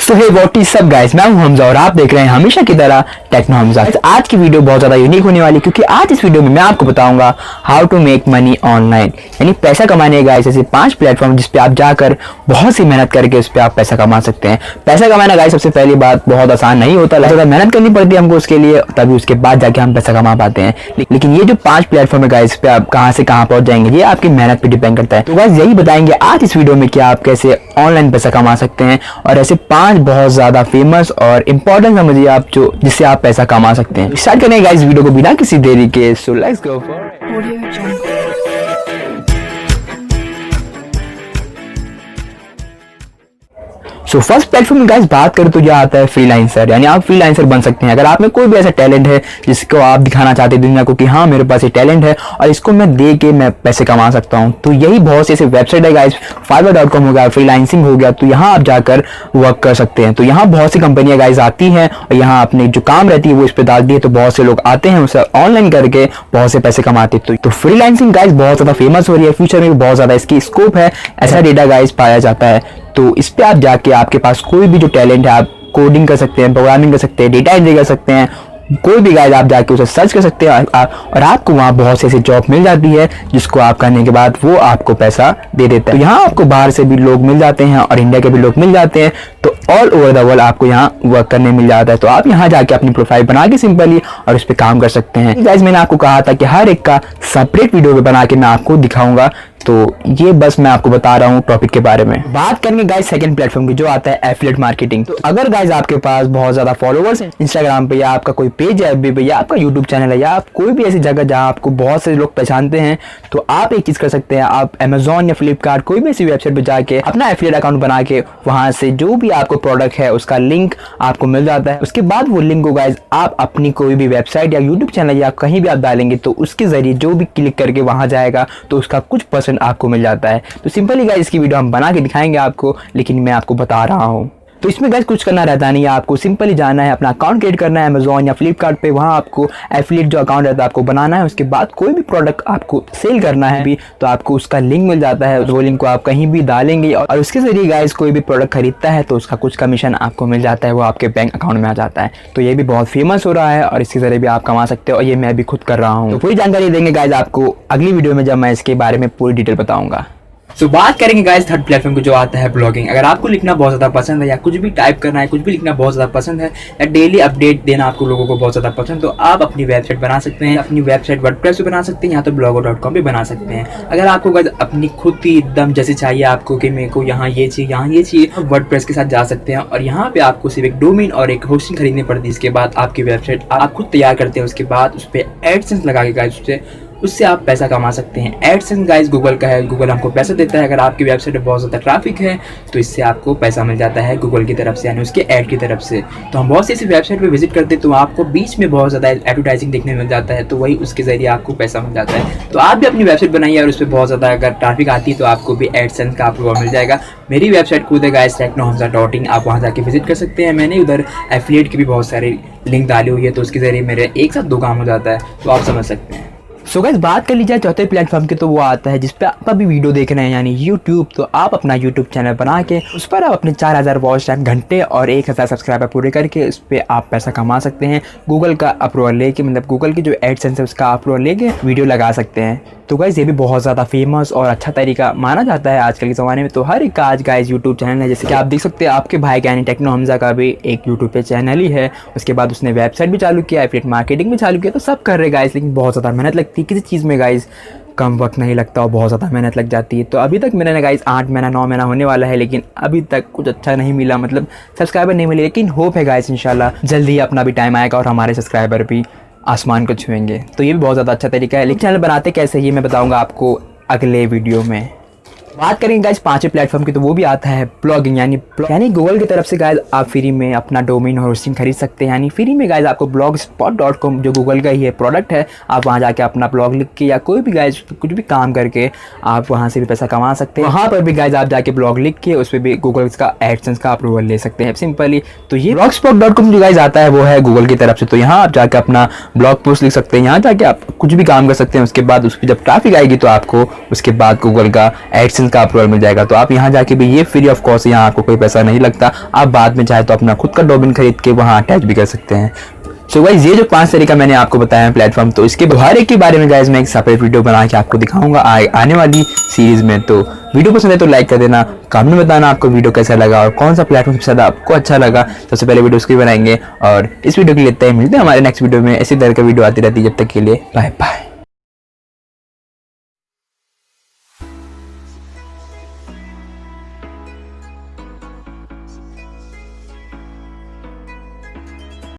So hey what is up guys, मैं हूं हमजा और आप देख रहे हैं हमेशा की तरह टेक्नो हमजा। आज की वीडियो बहुत ज्यादा यूनिक होने वाली क्योंकि आज इस वीडियो में मैं आपको बताऊंगा how to make money online, यानी पैसा कमाने गाइस ऐसे 5 प्लेटफॉर्म जिस पे आप जाकर बहुत सी मेहनत करके उस पे आप पैसा कमा सकते हैं। पैसा कमाना गाइस सबसे पहली बात बहुत आसान नहीं होता, ज्यादा मेहनत करनी पड़ती है हमको उसके लिए, तभी उसके बाद जाके हम पैसा कमा पाते हैं। लेकिन ये जो 5 प्लेटफॉर्म है गाइस पे आप कहां से कहां पहुंच जाएंगे ये आपकी मेहनत पे डिपेंड करता है। तो गाइस यही बताएंगे आज इस वीडियो में कि आप कैसे ऑनलाइन पैसा कमा सकते हैं और ऐसे 5 बहुत ज्यादा फेमस और इंपॉर्टेंट समझिए आप जो जिससे आप पैसा कमा सकते हैं। स्टार्ट करें गाइस वीडियो को बिना किसी देरी के। So let's go for so first platform में गाइस बात करें तो यह आता है फ्रीलांसर, यानी आप फ्रीलांसर बन सकते हैं। अगर आप में कोई भी ऐसा टैलेंट है जिसको आप दिखाना चाहते हैं दुनिया को कि हाँ मेरे पास ये टैलेंट है और इसको मैं दे के मैं पैसे कमा सकता हूँ, तो यही बहुत से ऐसे वेबसाइट है गाइस, fiverr.com हो गया, फ्रीलांसिंग हो गया, तो यहाँ आप जाकर वर्क कर सकते हैं। तो यहाँ बहुत सी कंपनियां गाइस आती हैं और यहाँ अपने जो काम रहती है वो इस पर डालती है, तो बहुत से लोग आते हैं उसे ऑनलाइन करके बहुत से पैसे कमाते हैं। तो फ्रीलांसिंग गाइस बहुत ज्यादा फेमस हो रही है, फ्यूचर में भी बहुत ज्यादा इसकी स्कोप है, ऐसा डेटा गाइस पाया जाता है। तो इस पे आप जाके आपके पास कोई भी जो टैलेंट है आप कोडिंग कर सकते हैं, प्रोग्रामिंग कर सकते हैं, डेटा एंट्री कर सकते हैं, कोई भी गाइस आप जाके उसे सर्च कर सकते हैं और आपको वहाँ बहुत से ऐसी जॉब मिल जाती है जिसको आप करने के बाद वो आपको पैसा दे देता है। तो यहाँ आपको बाहर से भी लोग मिल जाते हैं और इंडिया के भी लोग मिल जाते हैं, तो ऑल ओवर द वर्ल्ड आपको यहाँ वर्क करने मिल जाता है। तो आप यहाँ जाके अपनी प्रोफाइल बना के सिंपली और उस पर काम कर सकते हैं। गाइस मैंने आपको कहा था कि हर एक का सेपरेट वीडियो बना के मैं आपको दिखाऊंगा, तो ये बस मैं आपको बता रहा हूँ टॉपिक के बारे में। बात करेंगे गाइस सेकंड प्लेटफॉर्म की जो आता है एफिलिएट मार्केटिंग। तो अगर गाइस आपके पास बहुत ज्यादा फॉलोवर्स हैं इंस्टाग्राम पे, या आपका कोई पेज है एफबी पे, या आपका यूट्यूब चैनल है, या आप कोई भी ऐसी जगह जहाँ आपको बहुत से लोग पहचानते हैं, तो आप एक चीज कर सकते हैं, आप अमेजोन या फ्लिपकार्ट कोई भी ऐसी वेबसाइट पे जाके अपना एफिलिएट अकाउंट बना के वहां से जो भी आपको प्रोडक्ट है उसका लिंक आपको मिल जाता है। उसके बाद वो लिंक को गाइस आप अपनी कोई भी वेबसाइट या यूट्यूब चैनल या कहीं भी आप डालेंगे तो उसके जरिए जो भी क्लिक करके वहां जाएगा तो उसका कुछ % आपको मिल जाता है। तो सिंपली गाइस इसकी वीडियो हम बना के दिखाएंगे आपको, लेकिन मैं आपको बता रहा हूं। तो इसमें गाइस कुछ करना रहता नहीं है, आपको सिंपली जाना है, अपना अकाउंट क्रिएट करना है अमेजोन या फ्लिपकार्ट पे, वहां आपको एफिलिएट जो अकाउंट रहता है आपको बनाना है। उसके बाद कोई भी प्रोडक्ट आपको सेल करना है भी तो आपको उसका लिंक मिल जाता है, वो लिंक को आप कहीं भी डालेंगे और उसके जरिए गाइस कोई भी प्रोडक्ट खरीदता है तो उसका कुछ कमीशन आपको मिल जाता है, वो आपके बैंक अकाउंट में आ जाता है। तो ये भी बहुत फेमस हो रहा है और इसके जरिए भी आप कमा सकते हो और ये मैं भी खुद कर रहा हूँ। तो पूरी जानकारी देंगे गाइस आपको अगली वीडियो में जब मैं इसके बारे में पूरी डिटेल बताऊंगा। तो बात करेंगे गाइस थर्ड प्लेटफॉर्म को जो आता है ब्लॉगिंग। अगर आपको लिखना बहुत ज़्यादा पसंद है या कुछ भी टाइप करना है, कुछ भी लिखना बहुत ज़्यादा पसंद है या डेली अपडेट देना आपको लोगों को बहुत ज़्यादा पसंद, तो आप अपनी वेबसाइट बना सकते हैं। अपनी वेबसाइट वर्डप्रेस पे बना सकते हैं या तो blogger.com पे बना सकते हैं। अगर आपको गाइस अपनी खुद की एकदम जैसे चाहिए आपको कि मेरे को यहाँ ये चाहिए यहाँ ये चाहिए, तो वर्डप्रेस के साथ जा सकते हैं और यहाँ पे आपको सिर्फ एक डोमेन और एक होस्टिंग खरीदनी पड़ती है। इसके बाद आपकी वेबसाइट आप खुद तैयार करते हैं, उसके बाद उस पर एडसेंस लगा के गाइस उससे आप पैसा कमा सकते हैं। एडसेंस गाइस गूगल का है, गूगल हमको पैसा देता है। अगर आपकी वेबसाइट में बहुत ज़्यादा ट्रैफिक है तो इससे आपको पैसा मिल जाता है गूगल की तरफ से, यानी उसके ऐड की तरफ से। तो हम बहुत सी ऐसी वेबसाइट पे विजिट करते हैं तो आपको बीच में बहुत ज़्यादा एडवर्टाइजिंग देखने मिल जाता है, तो वही उसके ज़रिए आपको पैसा मिल जाता है। तो आप भी अपनी वेबसाइट बनाइए और उस पर बहुत ज़्यादा अगर ट्रैफिक आती है तो आपको भी एडसेंस का अप्रूवल मिल जाएगा। मेरी वेबसाइट खुद है गाइस technohamza.in, आप वहाँ जाके विजिट कर सकते हैं। मैंने उधर एफिलिएट की भी बहुत सारी लिंक डाली हुई है, तो उसके ज़रिए मेरे एक साथ 2 काम हो जाता है, तो आप समझ सकते हैं। सो गाइस बात कर ली जाए चौथे प्लेटफॉर्म की, तो वो आता है जिस पे आप अभी वीडियो देख रहे हैं यानी यूट्यूब। तो आप अपना यूट्यूब चैनल बना के उस पर आप अपने 4000 वॉच टाइम घंटे और 1000 सब्सक्राइबर पूरे करके उस पर आप पैसा कमा सकते हैं। गूगल का अप्रूवल लेके, मतलब गूगल की जो एडसेंस है उसका अप्रूवल लेके वीडियो लगा सकते हैं। तो गाइस ये भी बहुत ज़्यादा फेमस और अच्छा तरीका माना जाता है आजकल के ज़माने में। तो हर एक का आज गाइस यूट्यूब चैनल है, जैसे कि आप देख सकते हैं आपके भाई का यानी टेक्नो हमजा का भी एक यूट्यूब पे चैनल ही है। उसके बाद उसने वेबसाइट भी चालू किया, एफिलिएट मार्केटिंग भी चालू किया, तो सब कर रहे गाइस, लेकिन बहुत ज़्यादा मेहनत लगती है। किसी चीज़ में गाइस कम वक्त नहीं लगता और बहुत ज़्यादा मेहनत लग जाती है। तो अभी तक मैंने गाइस 8 महीना 9 महीना होने वाला है, लेकिन अभी तक कुछ अच्छा नहीं मिला, मतलब सब्सक्राइबर नहीं मिले। लेकिन होप है गाइस इंशाल्लाह जल्दी ही अपना भी टाइम आएगा और हमारे सब्सक्राइबर भी आसमान को छुएंगे। तो ये भी बहुत ज़्यादा अच्छा तरीका है, लेकिन चैनल बनाते कैसे ये मैं बताऊँगा आपको अगले वीडियो में। बात करेंगे गाइस 5वें प्लेटफॉर्म की, तो वो भी आता है ब्लॉगिंग, यानी गूगल की तरफ से गाइस आप फ्री में अपना डोमेन और होस्टिंग खरीद सकते हैं। यानी फ्री में गाइस आपको blogspot.com जो गूगल का ही है प्रोडक्ट है, आप वहाँ जाके अपना ब्लॉग लिख के या कोई भी गाइस कुछ भी काम करके आप वहाँ से भी पैसा कमा सकते हैं। वहाँ पर भी गाइस आप जाके ब्लॉग लिख के उस पर भी गूगल का एडसेंस का अप्रूवल ले सकते हैं सिंपली। तो ये blogspot.com जो गाइस आता है वो है गूगल की तरफ से, तो यहाँ आप जाके अपना ब्लॉग पोस्ट लिख सकते हैं, यहाँ जाके आप कुछ भी काम कर सकते हैं। उसके बाद उस पर जब ट्रैफिक आएगी तो आपको उसके बाद गूगल का एडसेंस चैनल का अप्रूवल मिल जाएगा। तो आप यहाँ जाके भी ये फ्री ऑफ कॉस्ट, यहाँ आपको कोई पैसा नहीं लगता। आप बाद में चाहे तो अपना खुद का डोमेन खरीद के वहाँ अटैच भी कर सकते हैं। सो गाइस, ये जो 5 तरीका मैंने आपको बताया है प्लेटफॉर्म, तो इसके हर एक के बारे में गाइस मैं एक सेपरेट वीडियो बना के आपको दिखाऊंगा आने वाली सीरीज में। तो वीडियो पसंद है तो लाइक कर देना, कमेंट में बताना आपको वीडियो कैसा लगा और कौन सा प्लेटफॉर्म सबसे ज़्यादा आपको अच्छा लगा। सबसे पहले वीडियो उसकी बनाएंगे और इस वीडियो के लिए इतना ही। मिलते हैं हमारे नेक्स्ट वीडियो में। इसी तरह का वीडियो आती रहती है। जब तक के लिए बाय बाय।